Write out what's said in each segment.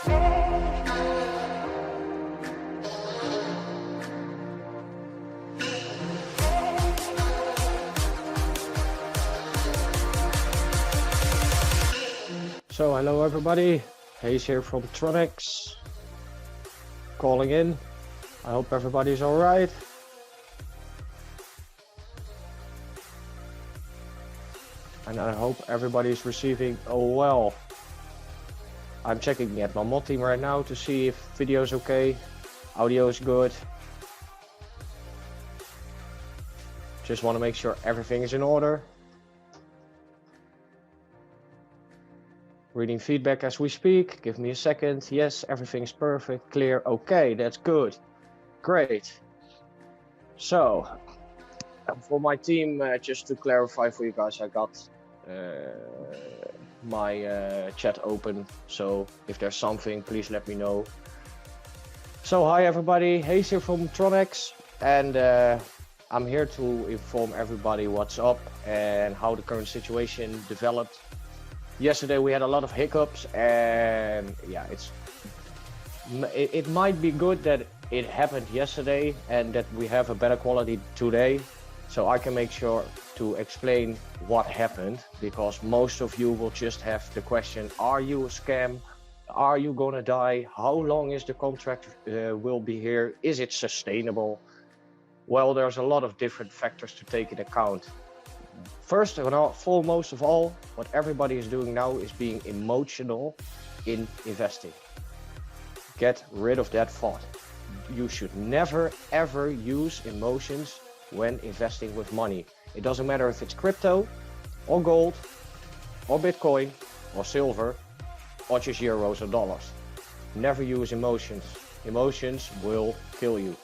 So hello everybody, Hayes here from Tronex, calling in. I hope everybody's alright. And I hope everybody's receiving well. I'm checking at my mod team right now to see if video's okay, audio is good. Just want to make sure everything is in order. Reading feedback as we speak. Give me a second. Yes, everything's perfect, clear. Okay, that's good. Great. So, for my team, just to clarify for you guys, I got my chat open. So, if there's something, please let me know. So, hi everybody. Hayes here from Tronex, and I'm here to inform everybody what's up and how the current situation developed. Yesterday we had a lot of hiccups, and yeah, it might be good that it happened yesterday and that we have a better quality today, so I can make sure to explain what happened, because most of you will just have the question, are you a scam? Are you gonna die? How long is the contract will be here? Is it sustainable? Well, there's a lot of different factors to take into account. First and foremost of all, what everybody is doing now is being emotional in investing. Get rid of that thought. You should never ever use emotions when investing with money. It doesn't matter if it's crypto or gold or Bitcoin or silver or just euros or dollars. Never use emotions. Emotions will kill you.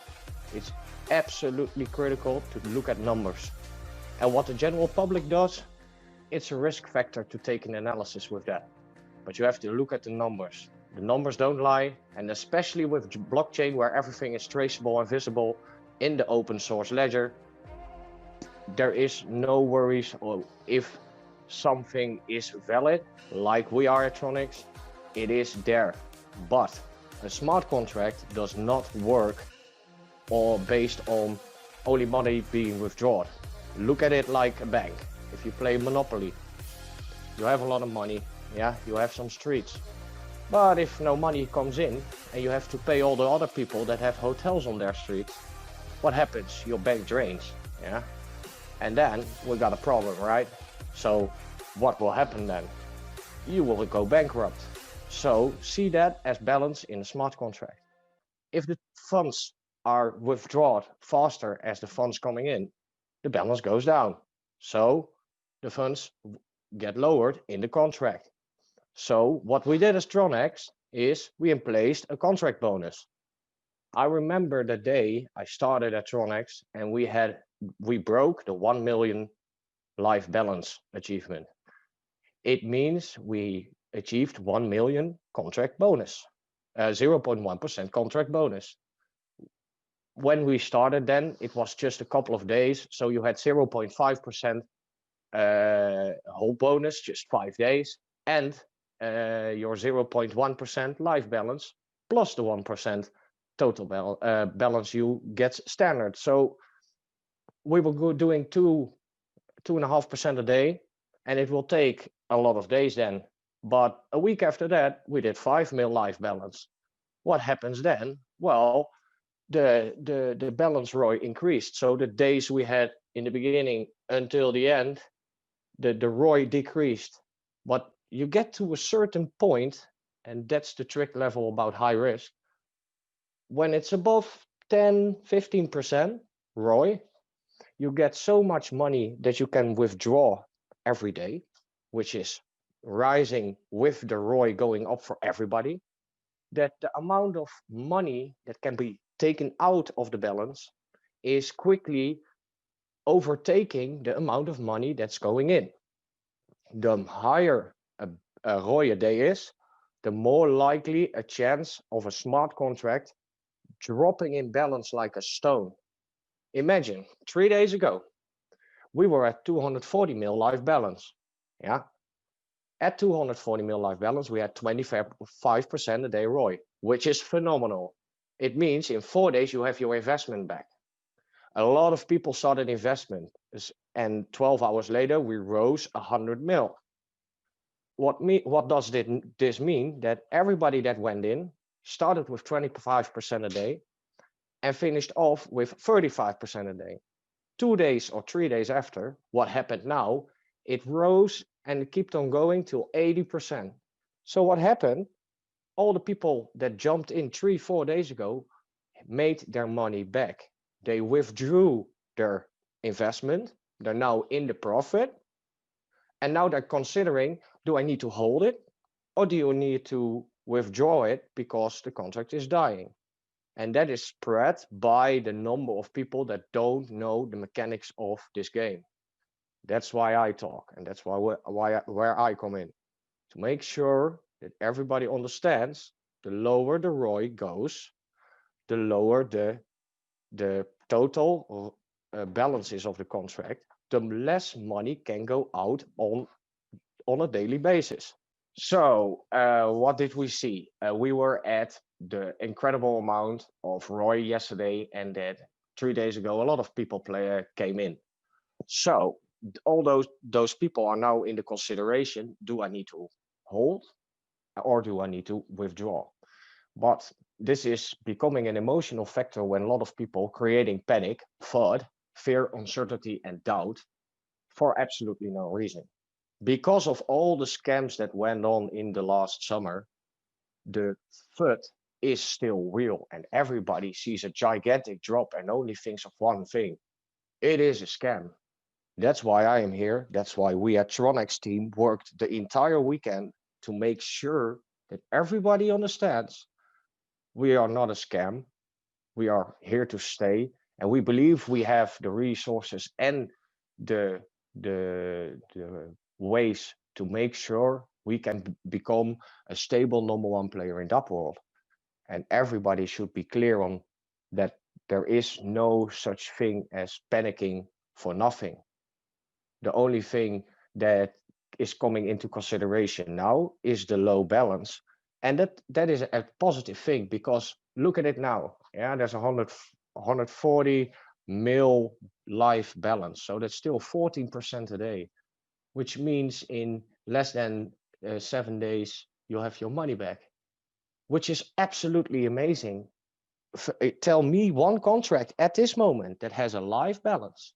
It's absolutely critical to look at numbers. And what the general public does, it's a risk factor to take an analysis with that. But you have to look at the numbers. The numbers don't lie, and especially with blockchain, where everything is traceable and visible in the open source ledger, there is no worries. Or if something is valid, like we are at Tronex, it is there. But a smart contract does not work or based on only money being withdrawn. Look at it like a bank. If you play Monopoly, you have a lot of money, yeah, you have some streets. But if no money comes in and you have to pay all the other people that have hotels on their streets, what happens? Your bank drains, yeah? And then we got a problem, right? So what will happen then? You will go bankrupt. So see that as balance in a smart contract. If the funds are withdrawn faster as the funds coming in, the balance goes down. So the funds get lowered in the contract. So what we did as Tronex is we placed a contract bonus. I remember the day I started at Tronex and we broke the 1 million life balance achievement. It means we achieved 1 million contract bonus, 0.1% contract bonus. When we started then, it was just a couple of days, so you had 0.5% whole bonus, just 5 days, and your 0.1% life balance plus the 1% total balance you get standard. So we were doing 2.5% a day, and it will take a lot of days then. But a week after that, we did 5 mil life balance. What happens then? Well, the balance ROI increased. So the days we had in the beginning until the end, the ROI decreased. But you get to a certain point, and that's the trick level about high risk. When it's above 10-15% ROI, you get so much money that you can withdraw every day, which is rising with the ROI going up for everybody, that the amount of money that can be taken out of the balance is quickly overtaking the amount of money that's going in. The higher a ROI a day is, the more likely a chance of a smart contract dropping in balance like a stone. Imagine 3 days ago, we were at 240 mil life balance. Yeah. At 240 mil life balance, we had 25% a day ROI, which is phenomenal. It means in 4 days you have your investment back. A lot of people started investment, and 12 hours later we rose 100 mil. What does this mean? That everybody that went in started with 25% a day and finished off with 35% a day. 2 days or 3 days after, what happened now? It rose and it kept on going till 80%. So what happened? All the people that jumped in 3-4 days ago made their money back. They withdrew their investment. They're now in the profit. And now they're considering, do I need to hold it? Or do you need to withdraw it because the contract is dying? And that is spread by the number of people that don't know the mechanics of this game. That's why I talk, and that's where I come in, to make sure that everybody understands the lower the ROI goes, the lower the total balances of the contract, the less money can go out on a daily basis. So what did we see? We were at the incredible amount of ROI yesterday, and that 3 days ago a lot of people came in. So all those people are now in the consideration, do I need to hold or do I need to withdraw? But this is becoming an emotional factor when a lot of people creating panic, FUD, fear, uncertainty, and doubt for absolutely no reason. Because of all the scams that went on in the last summer, the FUD is still real, and everybody sees a gigantic drop and only thinks of one thing. It is a scam. That's why I am here. That's why we at Tronex team worked the entire weekend to make sure that everybody understands we are not a scam. We are here to stay, and we believe we have the resources and the ways to make sure we can become a stable number one player in that world. And everybody should be clear on that there is no such thing as panicking for nothing. The only thing that is coming into consideration now is the low balance. And that is a positive thing, because look at it now. Yeah, there's 140 mil live balance. So that's still 14% a day, which means in less than 7 days, you'll have your money back, which is absolutely amazing. Tell me one contract at this moment that has a live balance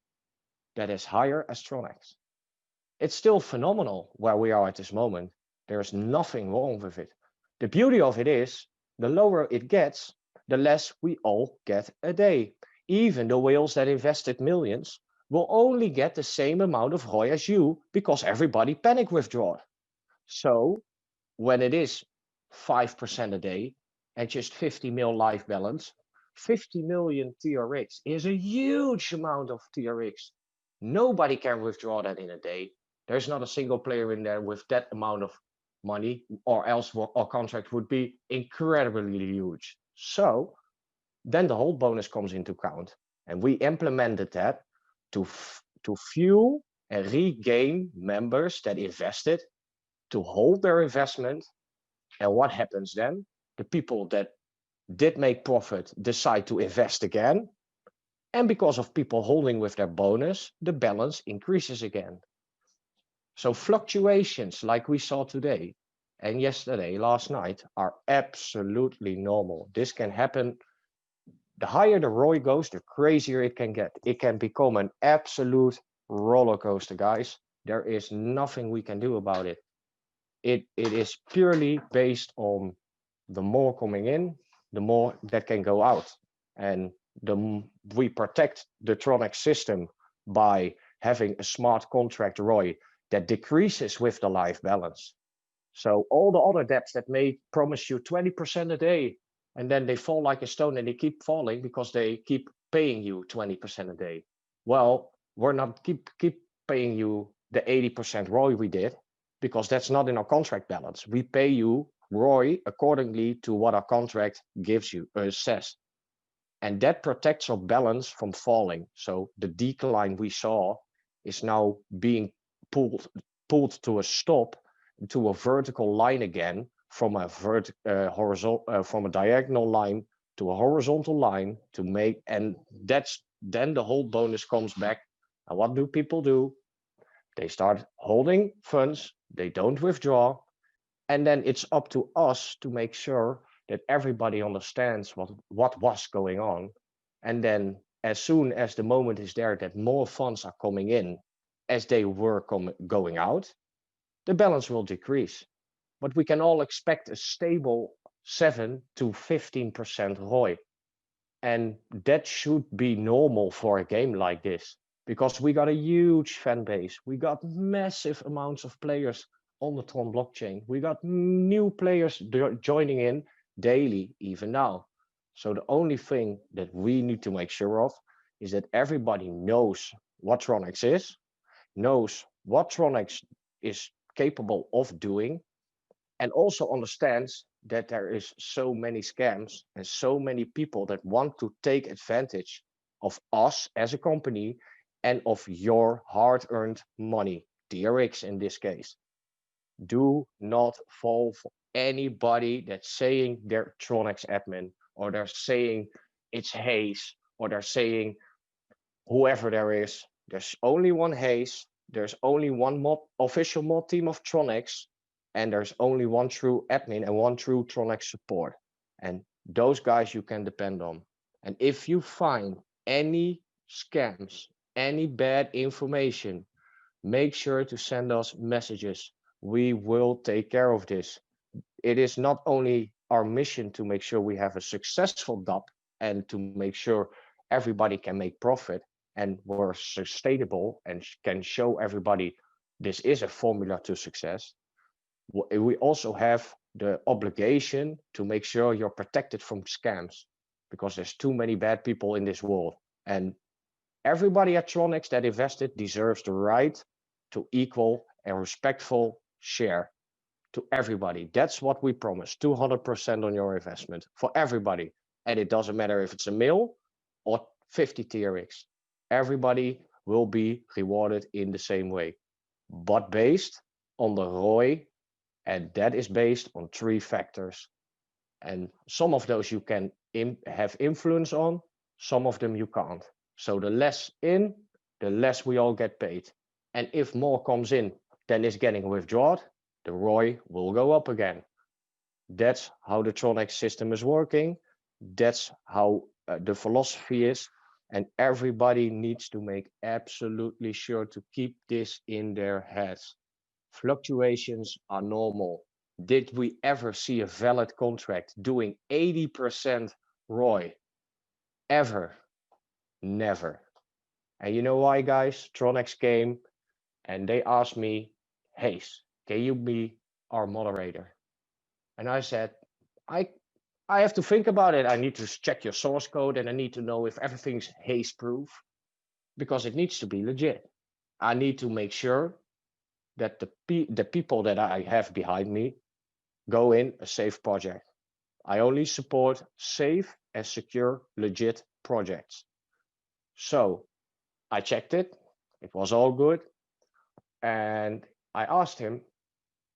that is higher as Tronex. It's still phenomenal where we are at this moment. There's nothing wrong with it. The beauty of it is, the lower it gets, the less we all get a day. Even the whales that invested millions will only get the same amount of ROI as you, because everybody panic withdrawed. So when it is 5% a day and just 50 mil live balance, 50 million TRX is a huge amount of TRX. Nobody can withdraw that in a day. There's not a single player in there with that amount of money, or else our contract would be incredibly huge. So then the whole bonus comes into account, and we implemented that to fuel and regain members that invested, to hold their investment. And what happens then? The people that did make profit decide to invest again, and because of people holding with their bonus, the balance increases again. So fluctuations like we saw today and yesterday, last night, are absolutely normal. This can happen. The higher the ROI goes, the crazier it can get. It can become an absolute roller coaster, guys. There is nothing we can do about it. It is purely based on the more coming in, the more that can go out. And we protect the Tronex system by having a smart contract ROI that decreases with the live balance. So all the other dApps that may promise you 20% a day, and then they fall like a stone and they keep falling because they keep paying you 20% a day. Well, we're not keep paying you the 80% ROI we did, because that's not in our contract balance. We pay you ROI accordingly to what our contract gives you, says. And that protects our balance from falling. So the decline we saw is now being pulled to a stop, to a vertical line again, from a from a diagonal line to a horizontal line to make, and then the whole bonus comes back. And what do people do? They start holding funds, they don't withdraw, and then it's up to us to make sure that everybody understands what was going on. And then as soon as the moment is there that more funds are coming in as they were going out, the balance will decrease. But we can all expect a stable 7 to 15% ROI. And that should be normal for a game like this, because we got a huge fan base. We got massive amounts of players on the Tron blockchain. We got new players joining in daily, even now. So the only thing that we need to make sure of is that everybody knows what Tronex is, knows what Tronex is capable of doing, and also understands that there is so many scams and so many people that want to take advantage of us as a company and of your hard-earned money, TRX in this case. Do not fall for anybody that's saying they're Tronex admin, or they're saying it's Hayes, or they're saying whoever there is. There's only one Hayes, there's only one official mod team of Tronex, and there's only one true admin and one true Tronex support. And those guys you can depend on. And if you find any scams, any bad information, make sure to send us messages. We will take care of this. It is not only our mission to make sure we have a successful DApp and to make sure everybody can make profit and we're sustainable and can show everybody this is a formula to success. We also have the obligation to make sure you're protected from scams, because there's too many bad people in this world. And everybody at Tronex that invested deserves the right to equal and respectful share to everybody. That's what we promise, 200% on your investment for everybody. And it doesn't matter if it's a mil or 50 TRX. Everybody will be rewarded in the same way, but based on the ROI. And that is based on 3 factors. And some of those you can have influence on, some of them you can't. So the less in, the less we all get paid. And if more comes in than is getting withdrawn, the ROI will go up again. That's how the Tronex system is working. That's how the philosophy is. And everybody needs to make absolutely sure to keep this in their heads. Fluctuations are normal. Did we ever see a valid contract doing 80% ROI? Ever? Never. And you know why, guys? Tronex came and they asked me, Hayes, can you be our moderator? And I said, I have to think about it. I need to check your source code and I need to know if everything's Hayes proof, because it needs to be legit. I need to make sure that the people that I have behind me go in a safe project. I only support safe and secure, legit projects. So I checked it. It was all good. And I asked him,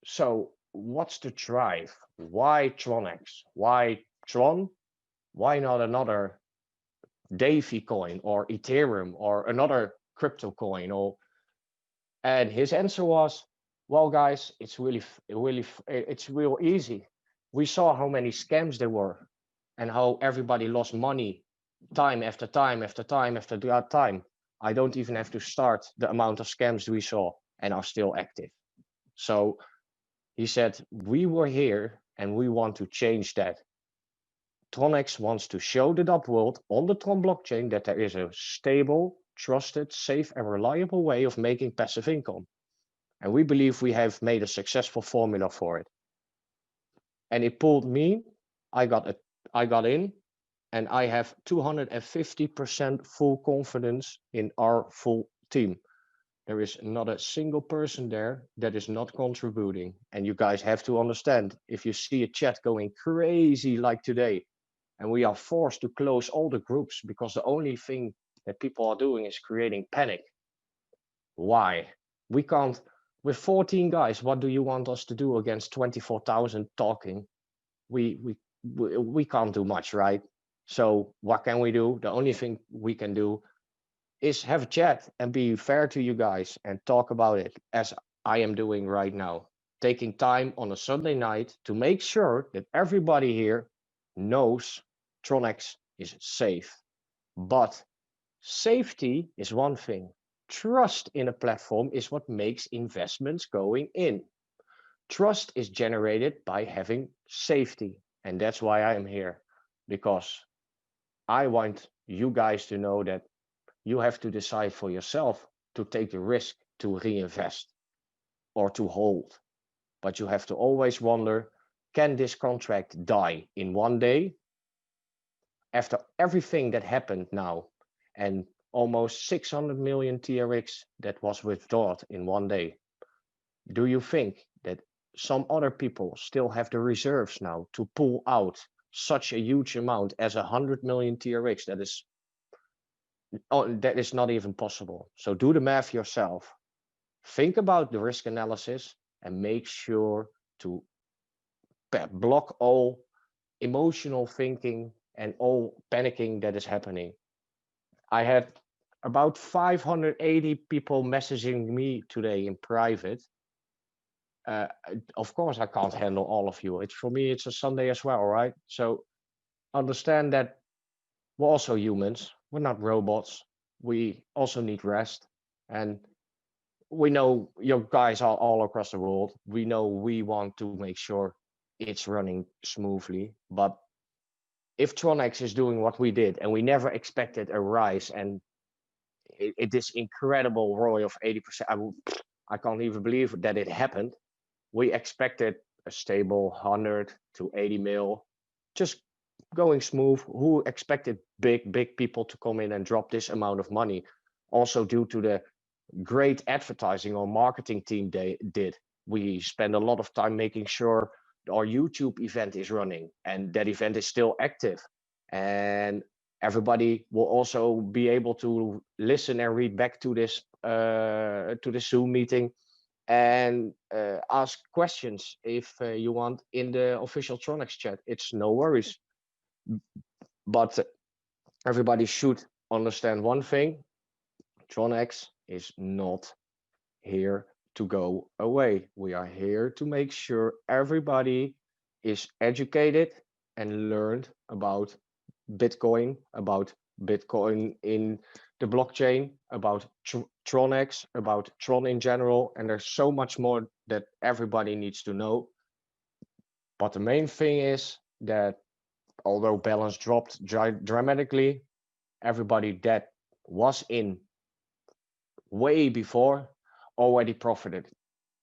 so what's the drive? Why Tronex? Why Tron? Why not another Davy coin or Ethereum or another crypto coin? And his answer was, well, guys, it's real easy. We saw how many scams there were and how everybody lost money time after time after time after time. I don't even have to start the amount of scams we saw and are still active. So he said, we were here and we want to change that. Tronex wants to show the DApp world on the Tron blockchain that there is a stable, trusted, safe, and reliable way of making passive income. And we believe we have made a successful formula for it. And it pulled me. I got in, and I have 250% full confidence in our full team. There is not a single person there that is not contributing. And you guys have to understand, if you see a chat going crazy like today, and we are forced to close all the groups because the only thing that people are doing is creating panic. Why? We can't with 14 guys, what do you want us to do against 24,000 talking? We can't do much, right? So what can we do? The only thing we can do is have a chat and be fair to you guys and talk about it, as I am doing right now, taking time on a Sunday night to make sure that everybody here knows Tronex is safe. But safety is one thing. Trust in a platform is what makes investments going in. Trust is generated by having safety. And that's why I am here, because I want you guys to know that you have to decide for yourself to take the risk to reinvest or to hold. But you have to always wonder, can this contract die in one day? After everything that happened now, and almost 600 million TRX that was withdrawn in one day, do you think that some other people still have the reserves now to pull out such a huge amount as 100 million TRX? That is not even possible. So do the math yourself. Think about the risk analysis and make sure to block all emotional thinking and all panicking that is happening. I had about 580 people messaging me today in private. Of course, I can't handle all of you. For me, it's a Sunday as well, right? So understand that we're also humans. We're not robots. We also need rest. And we know your guys are all across the world. We know we want to make sure it's running smoothly. But if Tronex is doing what we did, and we never expected a rise, and this incredible ROI of 80%, I can't even believe that it happened. We expected a stable 100 to 80 mil, just going smooth. Who expected big people to come in and drop this amount of money? Also due to the great advertising our marketing team did. We spend a lot of time making sure our YouTube event is running and that event is still active. And everybody will also be able to listen and read back to this Zoom meeting and ask questions if you want in the official Tronex chat. It's no worries. But everybody should understand one thing: Tronex is not here to go away. We are here to make sure everybody is educated and learned about Bitcoin in the blockchain, about Tronex, about Tron in general, and there's so much more that everybody needs to know. But the main thing is that although balance dropped dramatically, everybody that was in way before already profited,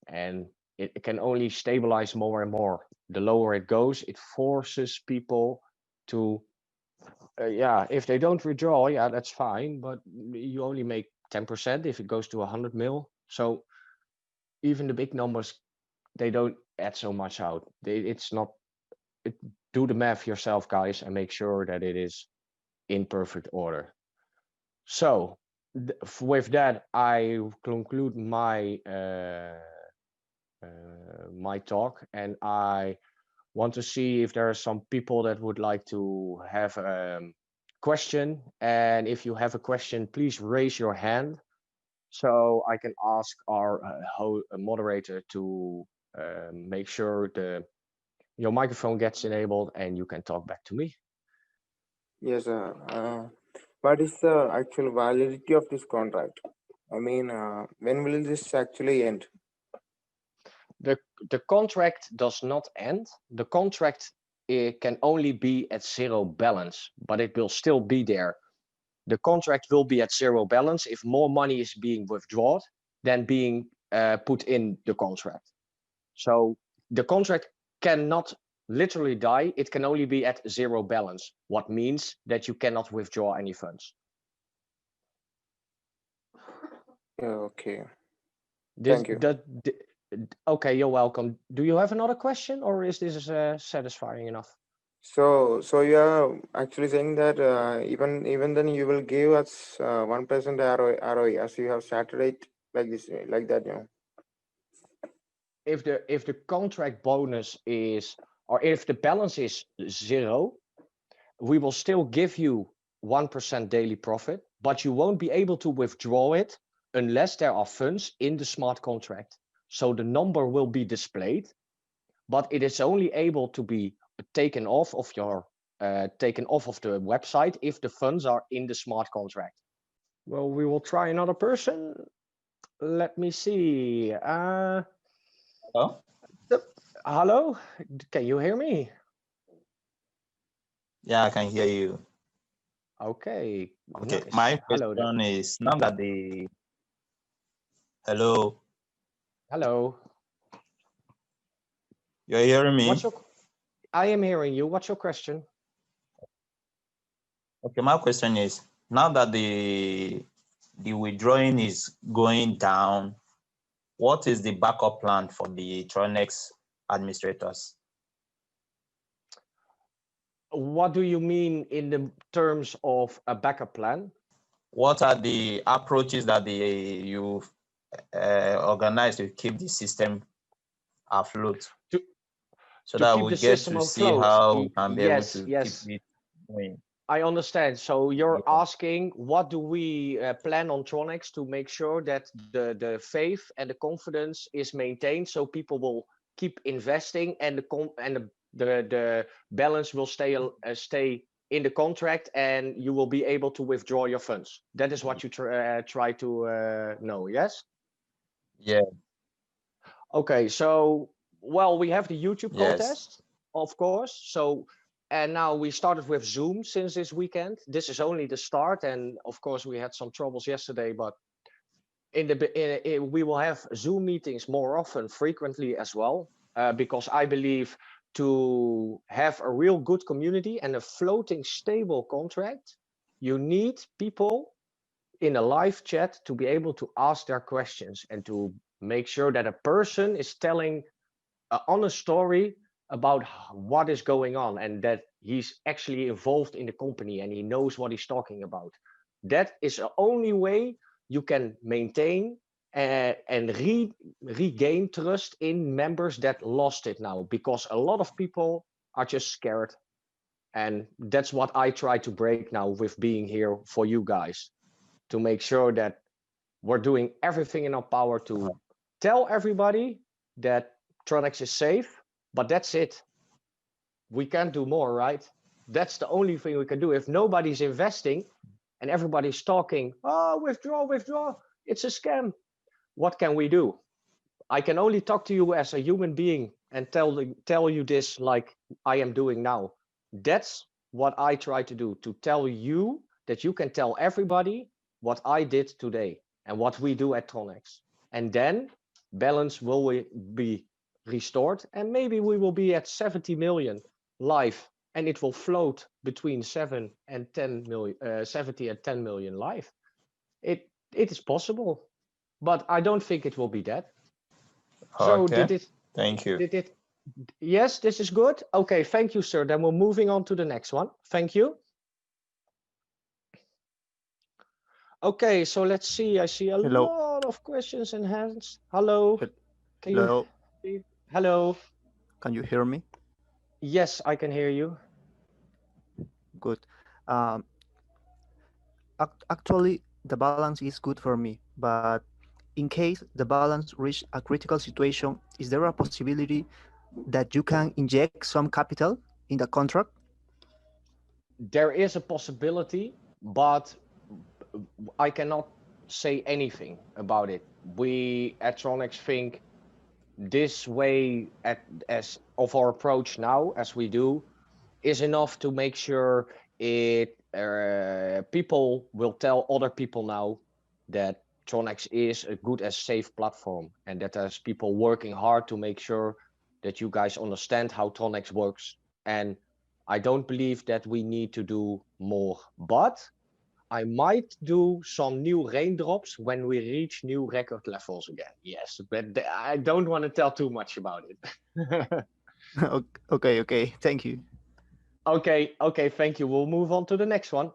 and it can only stabilize more and more. The lower it goes, it forces people to if they don't withdraw, that's fine, but you only make 10% if it goes to 100 mil. So even the big numbers, they don't add so much out. Do the math yourself, guys, and make sure that it is in perfect order. So with that, I conclude my my talk, and I want to see if there are some people that would like to have a question. And if you have a question, please raise your hand so I can ask our moderator to make sure your microphone gets enabled and you can talk back to me. Yes, what is the actual validity of this contract? I mean, when will this actually end? The contract does not end. The contract can only be at zero balance, but it will still be there. The contract will be at zero balance if more money is being withdrawn than being put in the contract. So the contract cannot literally die. It can only be at zero balance, what means that you cannot withdraw any funds. Okay. Thank you. Okay, you're welcome. Do you have another question, or is this satisfying enough? So you are actually saying that even then you will give us 1% ROI as you have started it like this, like that, if the contract bonus is, or if the balance is 0, we will still give you 1% daily profit, but you won't be able to withdraw it unless there are funds in the smart contract. So the number will be displayed, but it is only able to be taken off of the website if the funds are in the smart contract. Well, we will try another person. Let me see. Hello? Hello, can you hear me? Yeah, I can hear you. Okay. Okay, Nice. my Hello there. question is now that hello, Hello. you're hearing me? I am hearing you. What's your question? Okay, my question is now that the withdrawing is going down, what is the backup plan for the Tronex administrators? What do you mean in the terms of a backup plan? What are the approaches that you've organized to keep the system afloat? So To that keep we the get system to see afloat. how we can be able Yes, to yes. keep it going. I understand. So you're Yeah. asking, what do we plan on Tronex to make sure that the faith and the confidence is maintained, so people will keep investing and the balance will stay in the contract, and you will be able to withdraw your funds. That is what you try to know. Yes. Yeah. Okay. So we have the YouTube Yes. contest, of course. So. And now we started with Zoom since this weekend. This is only the start, and of course we had some troubles yesterday. But we will have Zoom meetings more often, frequently as well, because I believe to have a real good community and a floating, stable contract, you need people in a live chat to be able to ask their questions and to make sure that a person is telling an honest story about what is going on and that he's actually involved in the company and he knows what he's talking about. That is the only way you can maintain and regain trust in members that lost it now, because a lot of people are just scared. And that's what I try to break now with being here for you guys, to make sure that we're doing everything in our power to tell everybody that Tronex is safe, but that's it. We can't do more, right? That's the only thing we can do. If nobody's investing and everybody's talking, oh, withdraw, it's a scam, what can we do? I can only talk to you as a human being and tell you this like I am doing now. That's what I try to do, to tell you that you can tell everybody what I did today and what we do at Tronex. And then balance will be restored, and maybe we will be at 70 million live, and it will float between 7 and 10 million, 70 and 10 million live. It is possible, but I don't think it will be that. So Okay. Thank you. Yes, this is good. Okay, thank you, sir. Then we're moving on to the next one. Thank you. Okay, so let's see. I see a lot of questions and hands. Hello. Hello. Hello. Can you hear me? Yes, I can hear you. Good. Actually, the balance is good for me, but in case the balance reach a critical situation, is there a possibility that you can inject some capital in the contract? There is a possibility, but I cannot say anything about it. We at Tronex think this way as of our approach now, as we do, is enough to make sure people will tell other people now that Tronex is a good and safe platform, and that there's people working hard to make sure that you guys understand how Tronex works. And I don't believe that we need to do more, but I might do some new raindrops when we reach new record levels again. Yes, but I don't want to tell too much about it. Okay. Thank you. Okay, thank you. We'll move on to the next one.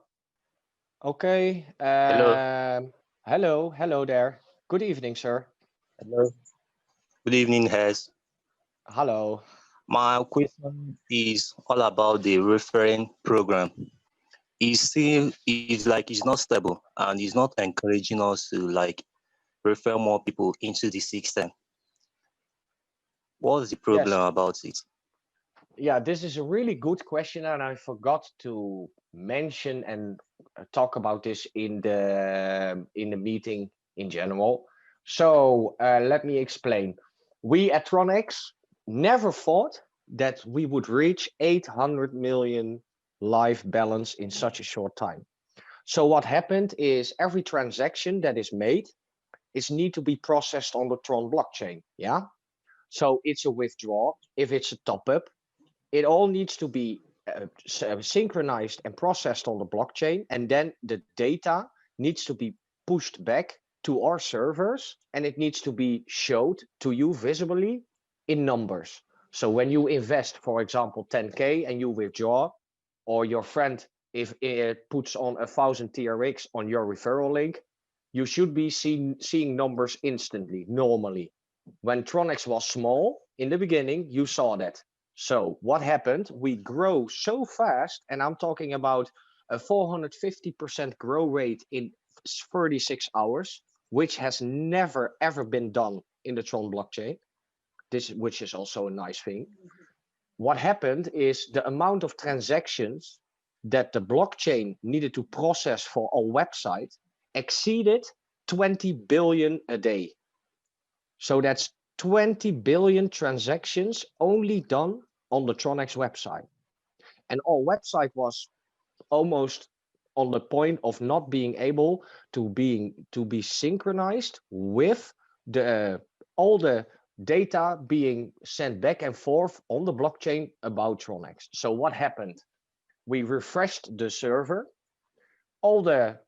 Okay. Hello. Hello there. Good evening, sir. Hello. Good evening, Hez. Hello. My question is all about the referring program. It's not stable and it's not encouraging us to refer more people into the system. What's the Yes. problem about it? Yeah, this is a really good question, and I forgot to mention and talk about this in the meeting in general. So let me explain. We at Tronex never thought that we would reach 800 million live balance in such a short time. So what happened is every transaction that is made is need to be processed on the Tron blockchain. Yeah. So it's a withdrawal. If it's a top up, it all needs to be synchronized and processed on the blockchain, and then the data needs to be pushed back to our servers, and it needs to be showed to you visibly in numbers. So when you invest, for example, 10K and you withdraw, or your friend if it puts on 1,000 TRX on your referral link, you should be seeing numbers instantly, normally. When Tronex was small in the beginning, you saw that. So what happened? We grow so fast, and I'm talking about a 450% grow rate in 36 hours, which has never ever been done in the Tron blockchain. Which is also a nice thing. What happened is the amount of transactions that the blockchain needed to process for our website exceeded 20 billion a day. So that's 20 billion transactions only done on the Tronex website. And our website was almost on the point of not being able to be synchronized with all the data being sent back and forth on the blockchain about Tronex. So what happened? We refreshed the server. All the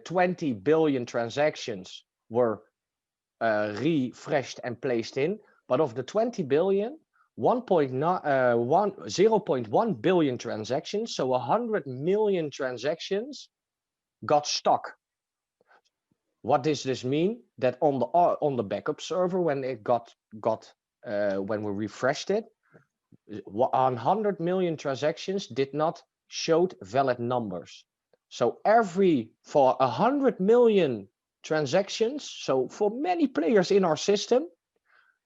20 billion transactions were refreshed and placed in, but of the 20 billion, 0.1 billion transactions, so 100 million transactions got stuck. What does this mean? That on the backup server, when it when we refreshed it, 100 million transactions did not show valid numbers. So for 100 million transactions, so for many players in our system,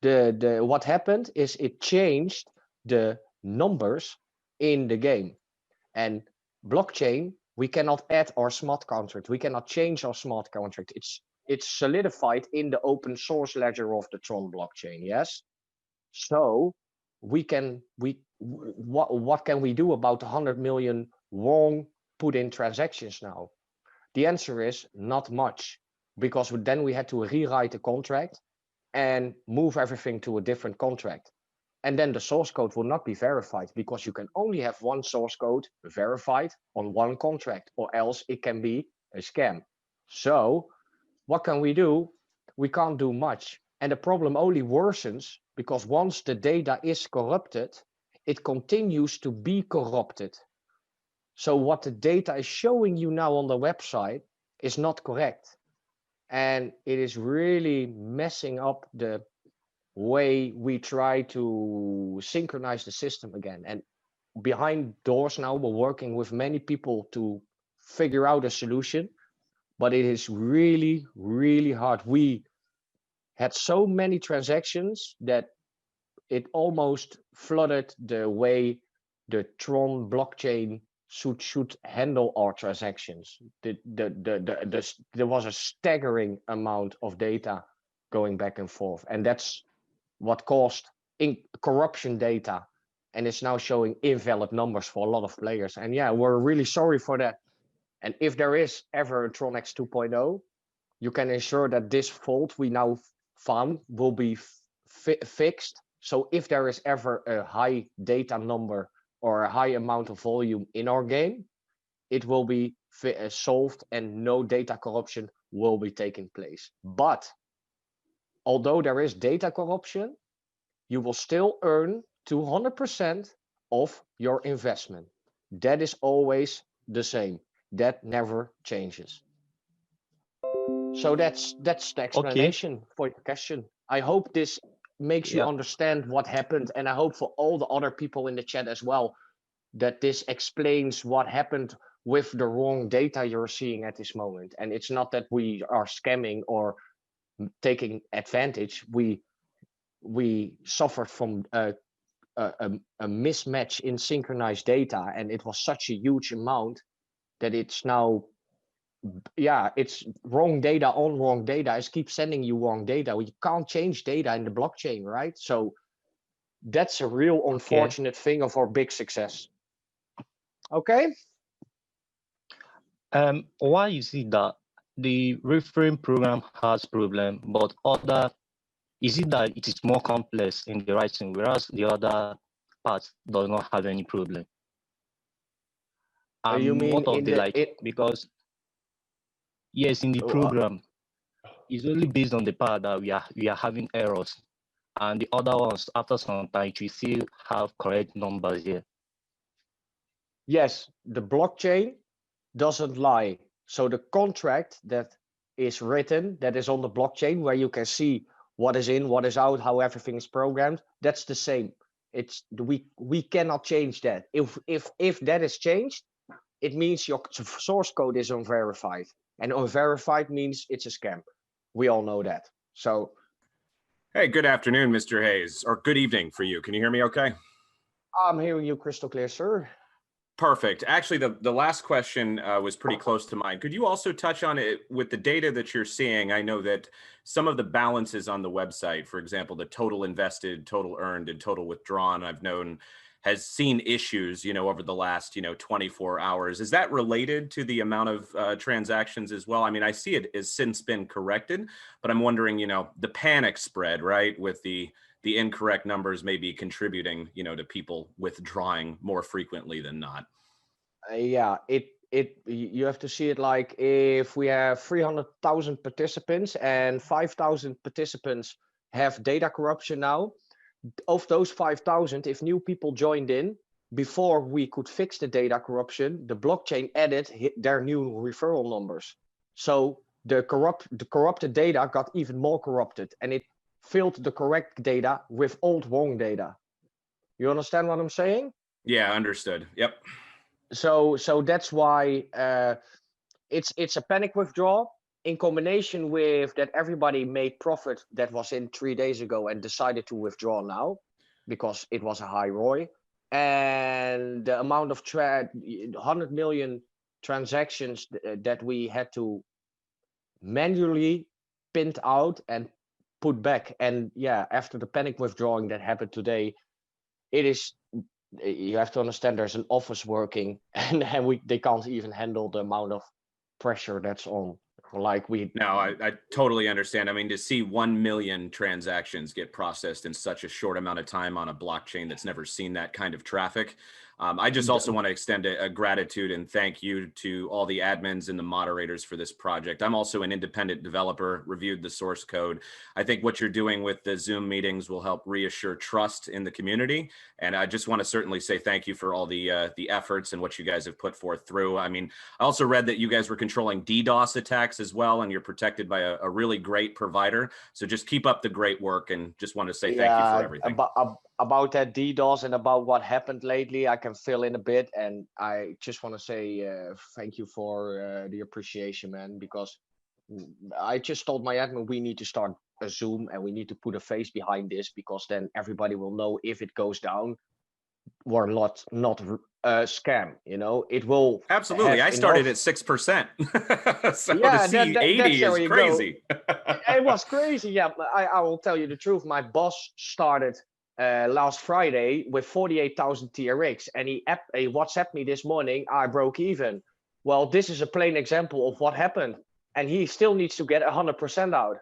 what happened is it changed the numbers in the game. And blockchain, we cannot add our smart contract. We cannot change our smart contract. It's solidified in the open source ledger of the Tron blockchain. Yes. So what can we do about 100 million wrong put in transactions now? The answer is not much, because then we had to rewrite the contract and move everything to a different contract. And then the source code will not be verified, because you can only have one source code verified on one contract, or else it can be a scam. So what can we do? We can't do much. And the problem only worsens, because once the data is corrupted, it continues to be corrupted. So what the data is showing you now on the website is not correct. And it is really messing up the way we try to synchronize the system again. And behind doors now, we're working with many people to figure out a solution, but it is really, really hard. We had so many transactions that it almost flooded the way the Tron blockchain should handle our transactions. There was a staggering amount of data going back and forth, and that's what caused corruption data, and it's now showing invalid numbers for a lot of players. And yeah, we're really sorry for that. And if there is ever a Tronex 2.0, you can ensure that this fault we now found will be fixed. So if there is ever a high data number or a high amount of volume in our game, it will be solved and no data corruption will be taking place. But although there is data corruption, you will still earn 200% of your investment. That is always the same. That never changes. So that's the explanation for your question. I hope this makes you Yeah. understand what happened. And I hope for all the other people in the chat as well, that this explains what happened with the wrong data you're seeing at this moment. And it's not that we are scamming or taking advantage. We suffered from a mismatch in synchronized data, and it was such a huge amount that it's now, yeah, it's wrong data on wrong data. It keeps sending you wrong data. You can't change data in the blockchain, right? So that's a real unfortunate thing of our big success. Okay. Why is it that the referring program has problem, but is it that it is more complex in the writing, whereas the other part does not have any problem? You mean what of in the because yes, in the program, it's only based on the part that we are having errors, and the other ones after some time we still have correct numbers here. Yes, the blockchain doesn't lie. So the contract that is written, that is on the blockchain, where you can see what is in, what is out, how everything is programmed, that's the same. It's we cannot change that. If that is changed, it means your source code is unverified, and unverified means it's a scam. We all know that. So hey, good afternoon, Mr. Hayes, or good evening for you. Can you hear me okay? I'm hearing you crystal clear, sir. Perfect. Actually, the last question was pretty close to mine. Could you also touch on it with the data that you're seeing? I know that some of the balances on the website, for example, the total invested, total earned, and total withdrawn, I've known has seen issues, over the last, 24 hours. Is that related to the amount of transactions as well? I mean, I see it has since been corrected, but I'm wondering, the panic spread, right, with the incorrect numbers may be contributing, to people withdrawing more frequently than not. Yeah, you have to see it like if we have 300,000 participants and 5,000 participants have data corruption now. Of those 5,000, if new people joined in before we could fix the data corruption, the blockchain added their new referral numbers. So the corrupted data got even more corrupted, and it filled the correct data with old wrong data. You understand what I'm saying? Yeah, understood. Yep. So that's why it's a panic withdrawal in combination with that everybody made profit that was in 3 days ago and decided to withdraw now because it was a high ROI, and the amount of 100 million transactions that we had to manually print out and put back. And yeah, after the panic withdrawing that happened today, it is, you have to understand there's an office working, and they can't even handle the amount of pressure that's on. Like No, I totally understand. I mean, to see 1 million transactions get processed in such a short amount of time on a blockchain that's never seen that kind of traffic. I just also want to extend a gratitude and thank you to all the admins and the moderators for this project. I'm also an independent developer, reviewed the source code. I think what you're doing with the Zoom meetings will help reassure trust in the community. And I just want to certainly say thank you for all the efforts and what you guys have put forth through. I mean, I also read that you guys were controlling DDoS attacks as well, and you're protected by a really great provider. So just keep up the great work, and just want to say thank you for everything. About that DDoS and about what happened lately, I can fill in a bit, and I just want to say thank you for the appreciation, man, because I just told my admin we need to start a Zoom and we need to put a face behind this, because then everybody will know if it goes down, we're not scam, it will. Absolutely. I started at 6%. So Yeah, to see 80 is crazy. It was crazy. Yeah, I will tell you the truth. My boss started last Friday with 48,000 TRX, and he WhatsApped me this morning, I broke even. Well, this is a plain example of what happened, and he still needs to get 100% out.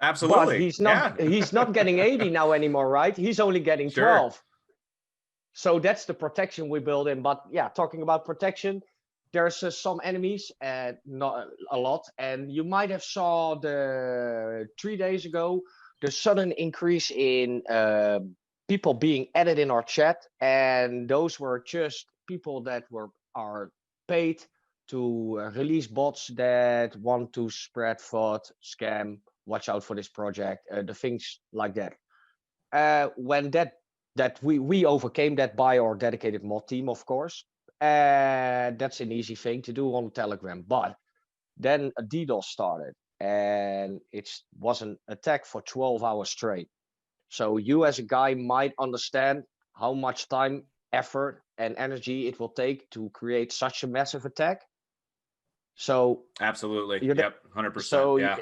Absolutely. But he's not getting 80 now anymore, right? He's only getting 12. Sure. So that's the protection we build in. But yeah, talking about protection, there's some enemies, and not a lot. And you might have saw 3 days ago, the sudden increase in people being added in our chat. And those were just people that are paid to release bots that want to spread fraud, scam, watch out for this project, the things like that. when we overcame that by our dedicated mod team, of course. That's an easy thing to do on Telegram. But then a DDoS started, and it was an attack for 12 hours straight. So you as a guy might understand how much time, effort, and energy it will take to create such a massive attack. So Absolutely. you know, Yep. 100%. so Yeah.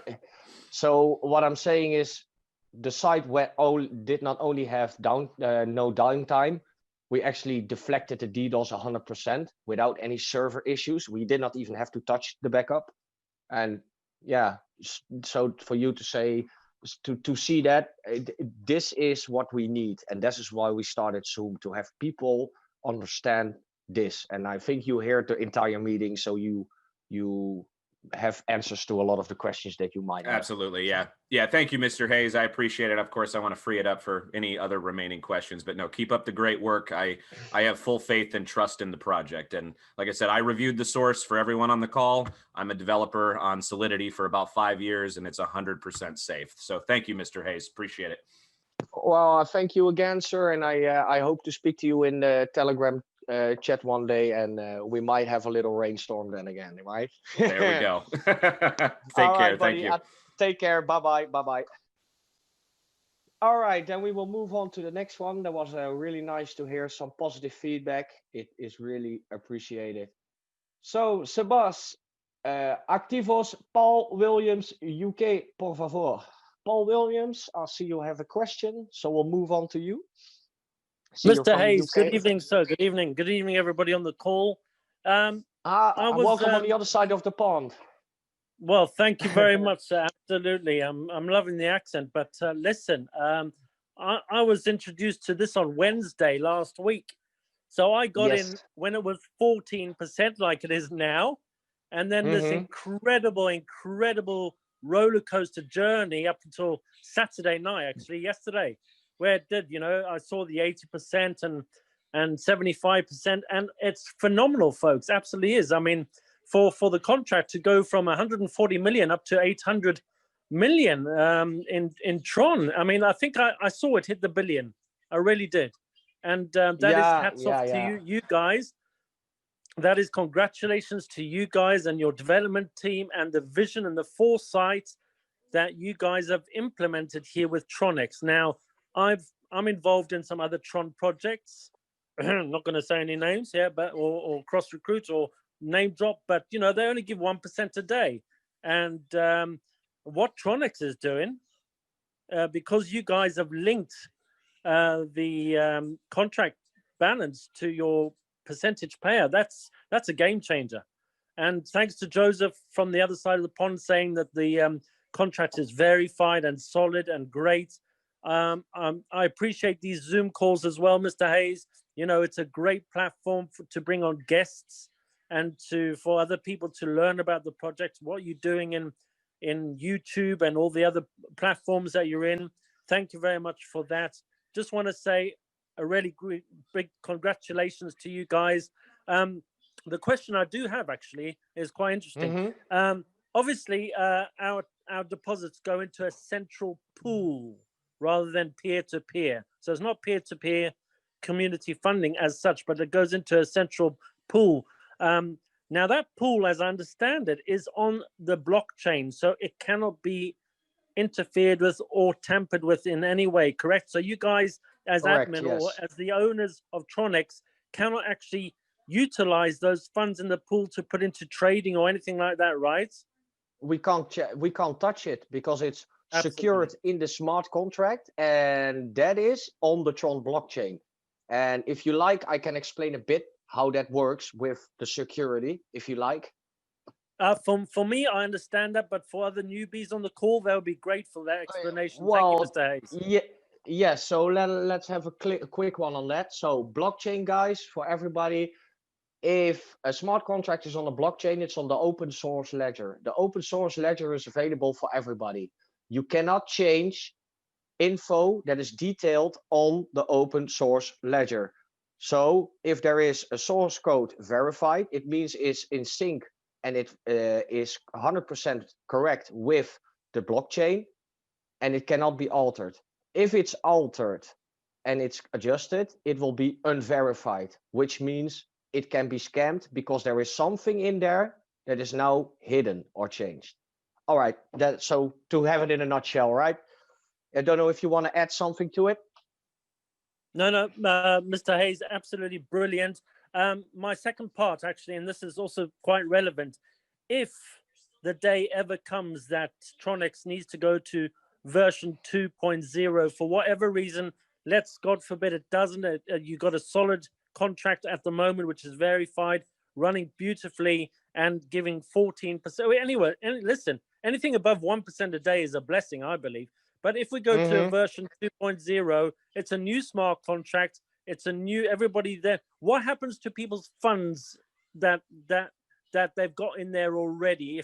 so what I'm saying is the site did not only have no downtime, we actually deflected the DDoS 100% without any server issues. We did not even have to touch the backup. And yeah, so for you to say, to see that this is what we need, and this is why we started Zoom, to have people understand this. And I think you heard the entire meeting, so you have answers to a lot of the questions that you might have. Absolutely. Yeah. Yeah. Thank you, Mr. Hayes. I appreciate it. Of course, I want to free it up for any other remaining questions, but no, keep up the great work. I have full faith and trust in the project. And like I said, I reviewed the source for everyone on the call. I'm a developer on Solidity for about 5 years, and it's 100% safe. So thank you, Mr. Hayes. Appreciate it. Well, thank you again, sir. And I hope to speak to you in the Telegram chat one day, and we might have a little rainstorm then again, right? There we go. Take All care. right, buddy. Thank you. Take care. Bye-bye. Bye-bye. All right, then we will move on to the next one. That was really nice to hear some positive feedback. It is really appreciated. So, Sebas, activos Paul Williams, UK, por favor. Paul Williams, I see you have a question, so we'll move on to you. Mr. Hayes, good evening, sir. Good evening. Good evening, everybody on the call. Welcome on the other side of the pond. Well, thank you very much, sir. Absolutely. I'm loving the accent. But listen, I was introduced to this on Wednesday last week. So I got in when it was 14% like it is now. And then this incredible roller coaster journey up until Saturday night, actually, yesterday, where it did, I saw the 80% and 75%, and it's phenomenal, folks. Absolutely is. I mean, for the contract to go from 140 million up to 800 million in Tron, I mean, I think I saw it hit the billion. I really did. And that is hats off to you guys. That is congratulations to you guys and your development team and the vision and the foresight that you guys have implemented here with Tronex. Now, I'm involved in some other Tron projects. I'm not going to say any names here, but or cross recruit or name drop, but they only give 1% a day. And what Tronex is doing, because you guys have linked the contract balance to your percentage payer, that's a game changer. And thanks to Joseph from the other side of the pond saying that the contract is verified and solid and great. I appreciate these Zoom calls as well, Mr. Hayes. It's a great platform to bring on guests and for other people to learn about the project, what you're doing in YouTube and all the other platforms that you're in. Thank you very much for that. Just want to say a really big congratulations to you guys. The question I do have actually is quite interesting. Obviously, our deposits go into a central pool rather than peer-to-peer. So it's not peer-to-peer community funding as such, but it goes into a central pool. Now that pool, as I understand it, is on the blockchain, so it cannot be interfered with or tampered with in any way, correct? So you guys, as admin or as the owners of Tronex, cannot actually utilize those funds in the pool to put into trading or anything like that, right? We can't touch it because it's secured in the smart contract, and that is on the Tron blockchain. And if you like, I can explain a bit how that works with the security, if you like. For me, I understand that, but for other newbies on the call, they'll be grateful for that explanation. Thank you, Mr. Hayes. Yeah. So let's have a quick one on that. So blockchain, guys, for everybody. If a smart contract is on a blockchain, it's on the open source ledger. The open source ledger is available for everybody. You cannot change info that is detailed on the open source ledger. So if there is a source code verified, it means it's in sync and it is 100% correct with the blockchain, and it cannot be altered. If it's altered and it's adjusted, it will be unverified, which means it can be scammed because there is something in there that is now hidden or changed. All right, so to have it in a nutshell, right? I don't know if you want to add something to it. No, Mr. Hayes, absolutely brilliant. My second part, actually, and this is also quite relevant. If the day ever comes that Tronex needs to go to version 2.0 for whatever reason, let's God forbid it doesn't. You got a solid contract at the moment, which is verified, running beautifully, and giving 14%. Anyway, listen, anything above 1% a day is a blessing, I believe. But if we go to a version 2.0, it's a new smart contract. It's a new everybody there. What happens to people's funds that they've got in there already?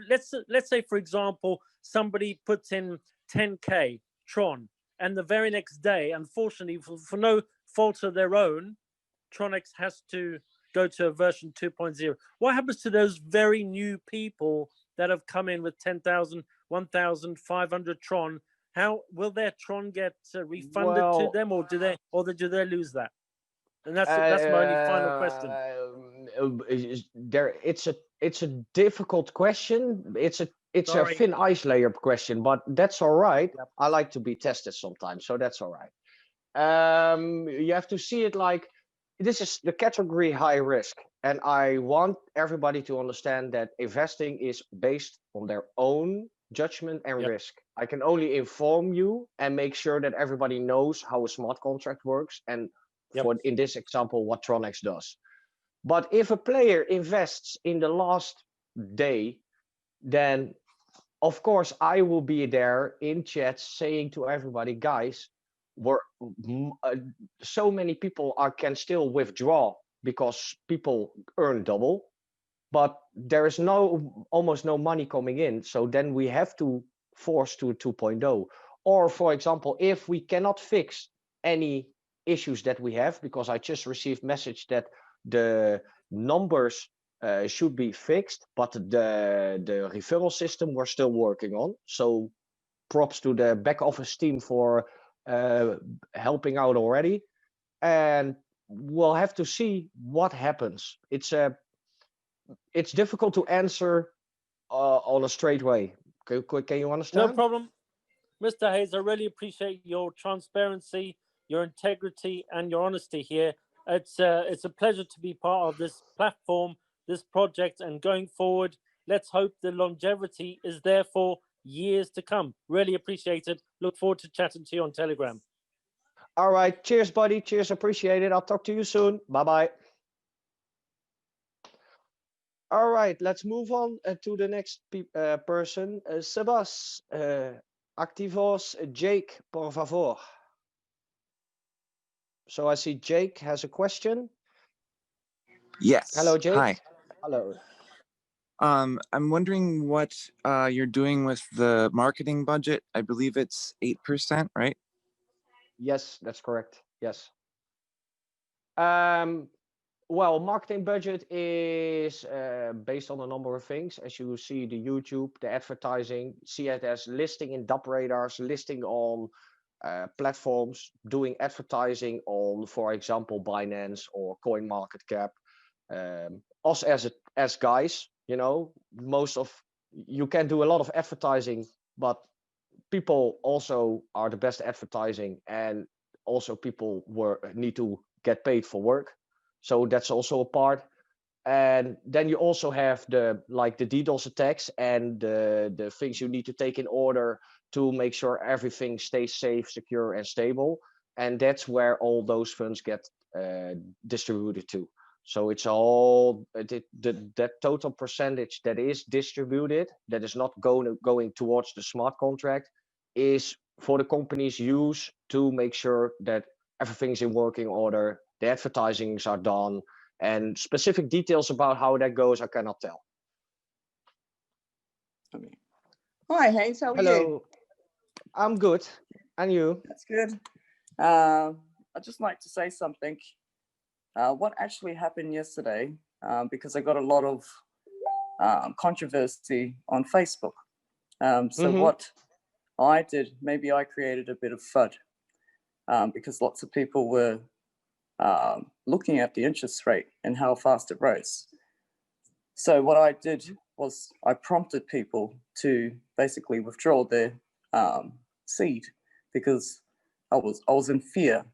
Let's say, for example, somebody puts in 10K Tron, and the very next day, unfortunately, for no fault of their own, Tronex has to go to a version 2.0. What happens to those very new people that have come in with 10,000, 1,500 Tron? How will their Tron get refunded to them, or do they lose that? And that's my only final question. It's a difficult question. It's a Sorry. thin ice layer question, but that's all right. Yep. I like to be tested sometimes, so that's all right. You have to see it like this is the category high risk, and I want everybody to understand that investing is based on their own judgment and Yep. risk. I can only inform you and make sure that everybody knows how a smart contract works, and Yep. for in this example, what Tronex does. But if a player invests in the last day, then of course I will be there in chat saying to everybody, guys, so many people can still withdraw because people earn double, but there is almost no money coming in. So then we have to force to 2.0. Or for example, if we cannot fix any issues that we have, because I just received message that the numbers should be fixed, but the referral system we're still working on. So props to the back office team for helping out already. And we'll have to see what happens. It's difficult to answer on a straight way. Can you understand? No problem. Mr. Hayes, I really appreciate your transparency, your integrity, and your honesty here. It's a pleasure to be part of this platform, this project, and going forward, let's hope the longevity is there for years to come. Really appreciate it. Look forward to chatting to you on Telegram. All right. Cheers, buddy. Cheers. Appreciate it. I'll talk to you soon. Bye-bye. All right. Let's move on to the next person. Sebas, activos, Jake, por favor. So I see Jake has a question. Yes. Hello, Jake. Hi. Hello. I'm wondering what you're doing with the marketing budget. I believe it's 8%, right? Yes, that's correct. Yes. Well, marketing budget is based on a number of things. As you see, the YouTube, the advertising, see it as listing in DAP radars, listing on platforms, doing advertising on, for example, Binance or CoinMarketCap. Us as guys, you know, you can do a lot of advertising, but people also are the best advertising, and also people need to get paid for work. So that's also a part. And then you also have the DDoS attacks and the things you need to take in order to make sure everything stays safe, secure, and stable. And that's where all those funds get distributed to. So it's all that total percentage that is distributed, that is not going towards the smart contract, is for the company's use to make sure that everything's in working order, the advertisings are done, and specific details about how that goes, I cannot tell. Okay. Hi, Hayes. How are Hello. you? I'm good. And you? That's good. I'd just like to say something. What actually happened yesterday, because I got a lot of controversy on Facebook. So what maybe I created a bit of FUD because lots of people were looking at the interest rate and how fast it rose. So what I did was I prompted people to basically withdraw their seed because I was in fear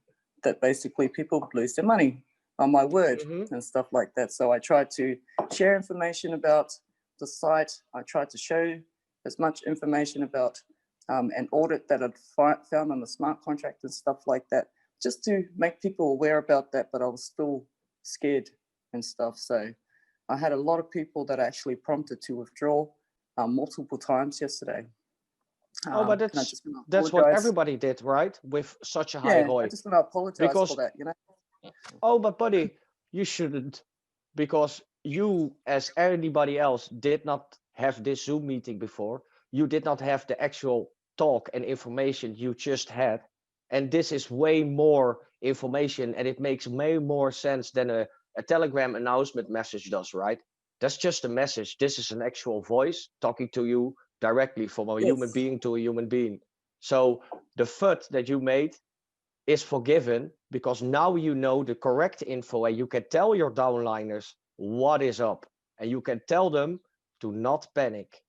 that basically people would lose their money on my word and stuff like that. So I tried to share information about the site. I tried to show as much information about an audit that I'd found on the smart contract and stuff like that, just to make people aware about that, but I was still scared and stuff. So I had a lot of people that actually prompted to withdraw multiple times yesterday. Oh, but And I just that's what apologize. everybody did, right? With such a high Yeah, I ROI. just want to apologize Because, for that, you know? oh, but buddy, you shouldn't, because you, as anybody else, did not have this Zoom meeting before. You did not have the actual talk and information you just had. And this is way more information, and it makes way more sense than a Telegram announcement message does, right? That's just a message. This is an actual voice talking to you directly from a human Yes. being to a human being. So the FUD that you made is forgiven because now you know the correct info and you can tell your downliners what is up, and you can tell them to not panic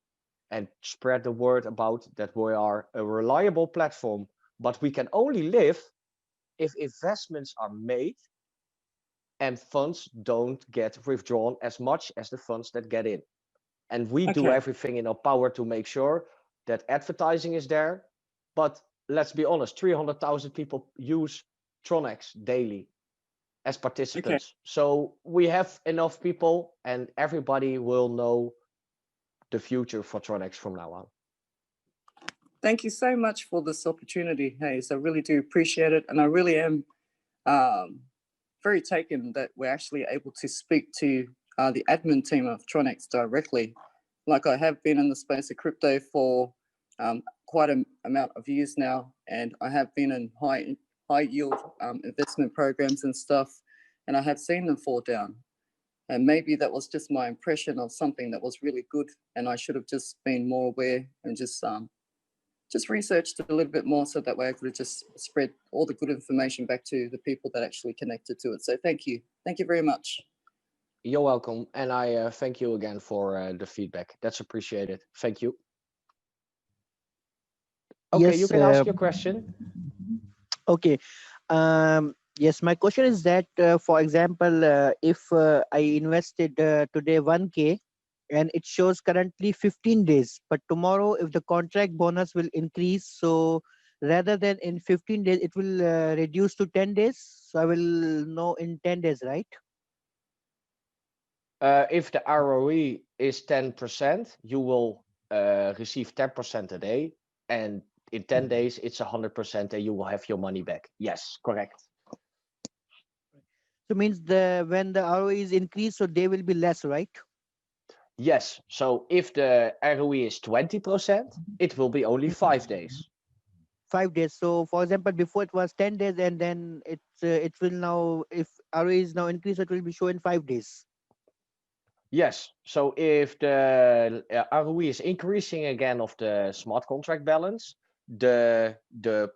and spread the word about that we are a reliable platform. But we can only live if investments are made and funds don't get withdrawn as much as the funds that get in. And we do Okay. everything in our power to make sure that advertising is there. But let's be honest, 300,000 people use Tronex daily as participants. So we have enough people, and everybody will know the future for Tronex from now on. Thank you so much for this opportunity, Hayes. I really do appreciate it. And I really am very taken that we're actually able to speak to the admin team of Tronex directly. Like I have been in the space of crypto for quite an amount of years now, and I have been in high yield investment programs and stuff, and I have seen them fall down. And maybe that was just my impression of something that was really good, and I should have just been more aware and just researched a little bit more so that way I could have just spread all the good information back to the people that actually connected to it. So thank you. Thank you very much. You're welcome. And I thank you again for the feedback. That's appreciated. Thank you. Okay, Yes, you can ask your question. Okay. Yes, my question is that, for example, if I invested today 1K and it shows currently 15 days, but tomorrow if the contract bonus will increase, so rather than in 15 days, it will reduce to 10 days. So I will know in 10 days, right? If the ROE is 10%, you will receive 10% a day. And in 10 days, it's 100% and you will have your money back. Yes, correct. So means when the ROE is increased, so they will be less, right? Yes. So if the ROE is 20%, it will be only 5 days. 5 days. So for example, before it was 10 days, and then it will now, if ROE is now increased, it will be shown in 5 days. Yes. So if the ROE is increasing again of the smart contract balance, the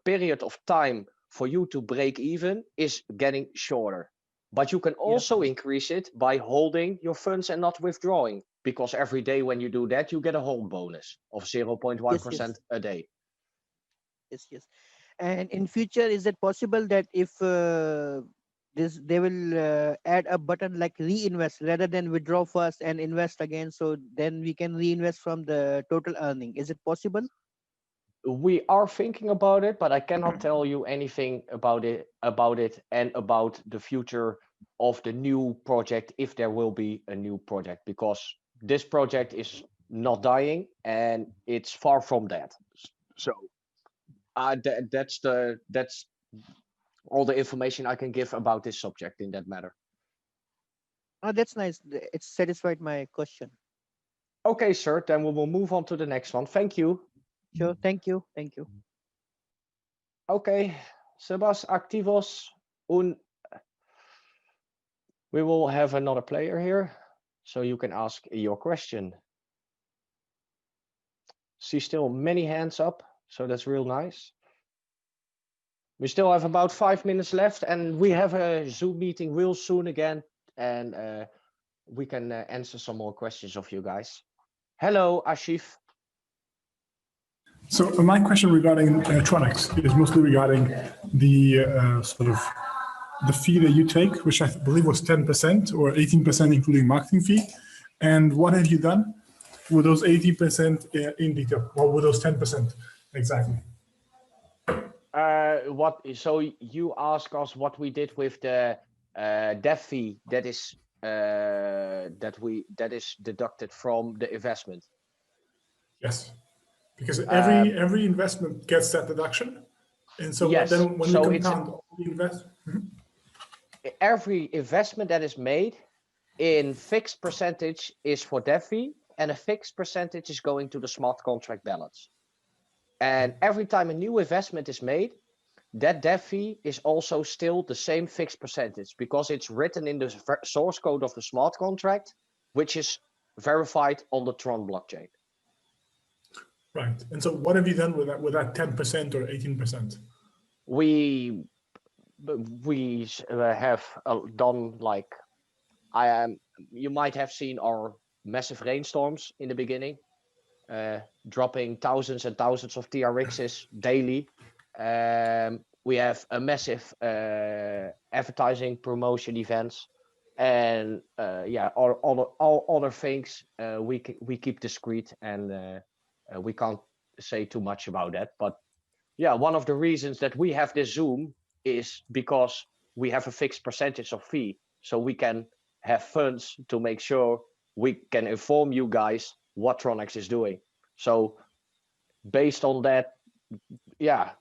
period of time for you to break even is getting shorter. But you can also increase it by holding your funds and not withdrawing, because every day when you do that, you get a hold bonus of 0.1% a day. Yes. And in future, is it possible that if they will add a button like reinvest rather than withdraw first and invest again, so then we can reinvest from the total earning? Is it possible? We are thinking about it, but I cannot tell you anything about it and about the future of the new project, if there will be a new project, because this project is not dying and it's far from that. So that's all the information I can give about this subject in that matter. Oh, that's nice. It's satisfied my question. Okay, sir, then we will move on to the next one. Thank you. Sure. Thank you. Okay, Sebas, activos, we will have another player here, so you can ask your question. See still many hands up, So that's real nice. We still have about 5 minutes left, and we have a Zoom meeting real soon again, and we can answer some more questions of you guys. Hello, Ashif. So my question regarding Tronex is mostly regarding the sort of the fee that you take, which I believe was 10% or 18% including marketing fee. And what have you done with those 18% in detail, or with those 10% exactly? So you ask us what we did with the dev fee that is deducted from the investment. Yes, because every investment gets that deduction, and so yes, then when we compound all the investment, every investment that is made in fixed percentage is for dev fee, and a fixed percentage is going to the smart contract balance. And every time a new investment is made, that dev fee is also still the same fixed percentage because it's written in the source code of the smart contract, which is verified on the Tron blockchain. Right. And so what have you done with that 10% or 18%? We have done, like, you might have seen our massive rainstorms in the beginning, dropping thousands and thousands of TRXs daily. We have a massive advertising promotion events, and all other things we keep discreet, and we can't say too much about that. But yeah, one of the reasons that we have this Zoom is because we have a fixed percentage of fee, so we can have funds to make sure we can inform you guys what Tronex is doing. So based on that, yeah,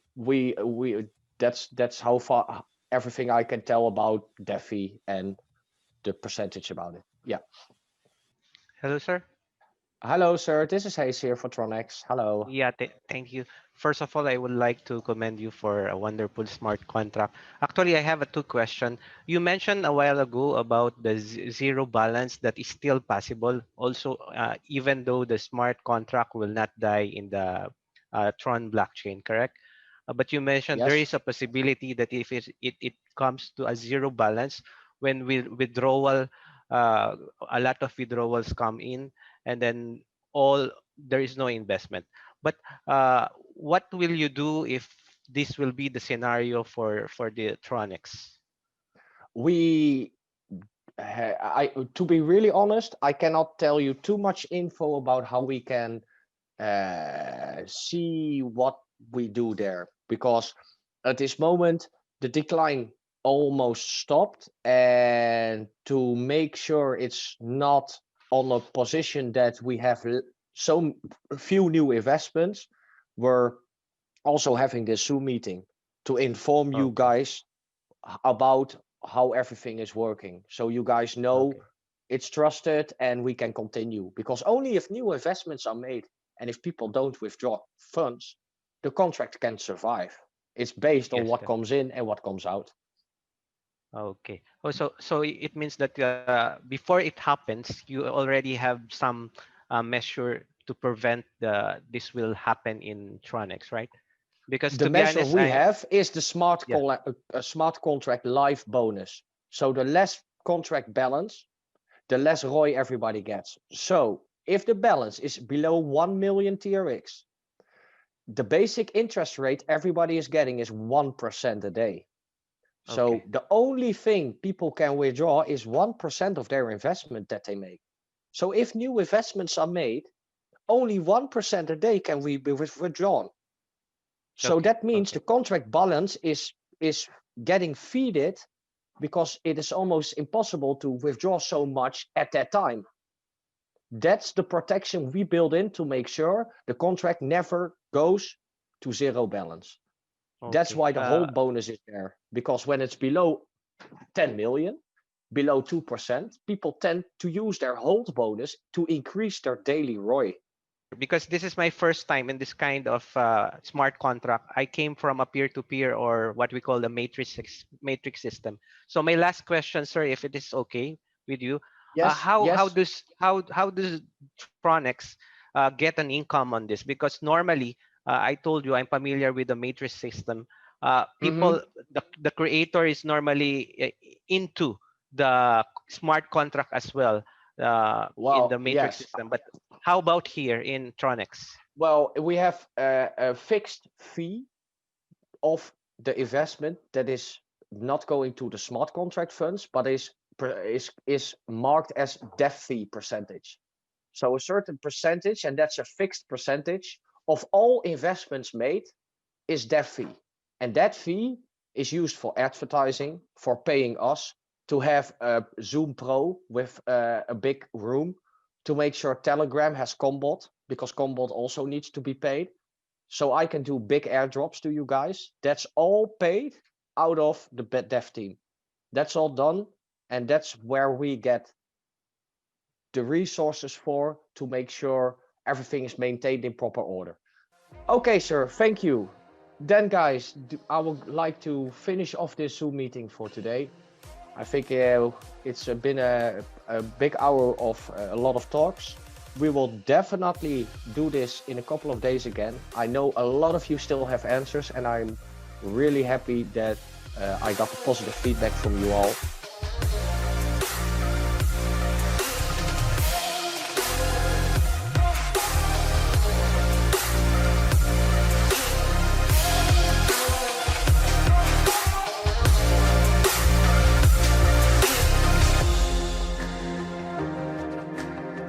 that's how far everything I can tell about dev fee and the percentage about it. Yeah. Hello, sir. Hello, sir. This is Hayes here for Tronex. Hello. Yeah, thank you. First of all, I would like to commend you for a wonderful smart contract. Actually, I have two questions. You mentioned a while ago about the zero balance that is still possible. Also, even though the smart contract will not die in the Tron blockchain, correct? But you mentioned there is a possibility that if it comes to a zero balance, when withdrawal, a lot of withdrawals come in, and then there is no investment. But what will you do if this will be the scenario for the Tronex? To be really honest, I cannot tell you too much info about how we can see what we do there, because at this moment the decline almost stopped, and to make sure it's not on a position that we have so few new investments, we're also having this Zoom meeting to inform you guys about how everything is working, so you guys know it's trusted and we can continue. Because only if new investments are made and if people don't withdraw funds, the contract can survive. It's based on what comes in and what comes out. Okay. Oh, so it means that before it happens, you already have some measure to prevent this will happen in Tronex, right? Because the measure we have is the smart contract live bonus. So the less contract balance, the less ROI everybody gets. So if the balance is below 1 million TRX, the basic interest rate everybody is getting is 1% a day. So the only thing people can withdraw is 1% of their investment that they make. So if new investments are made, only 1% a day can be withdrawn. So that means the contract balance is getting feeded, because it is almost impossible to withdraw so much at that time. That's the protection we build in to make sure the contract never goes to zero balance. That's why the whole bonus is there, because when it's below 10 million, below 2%, people tend to use their hold bonus to increase their daily ROI. Because this is my first time in this kind of smart contract. I came from a peer-to-peer, or what we call the matrix system. So my last question, sir, if it is okay with you, how does Tronex get an income on this? Because normally I told you I'm familiar with the matrix system. Mm-hmm. People, the creator is normally into the smart contract as well in the matrix Yes. system. But how about here in Tronex? Well, we have a fixed fee of the investment that is not going to the smart contract funds, but is marked as dev fee percentage. So a certain percentage, and that's a fixed percentage of all investments made, is dev fee. And that fee is used for advertising, for paying us to have a Zoom Pro with a big room, to make sure Telegram has Combot, because Combot also needs to be paid. So I can do big airdrops to you guys. That's all paid out of the dev team. That's all done. And that's where we get the resources for, to make sure everything is maintained in proper order. Okay, sir, thank you. Then guys, I would like to finish off this Zoom meeting for today. I think it's been a big hour of a lot of talks. We will definitely do this in a couple of days again. I know a lot of you still have answers, and I'm really happy that I got the positive feedback from you all.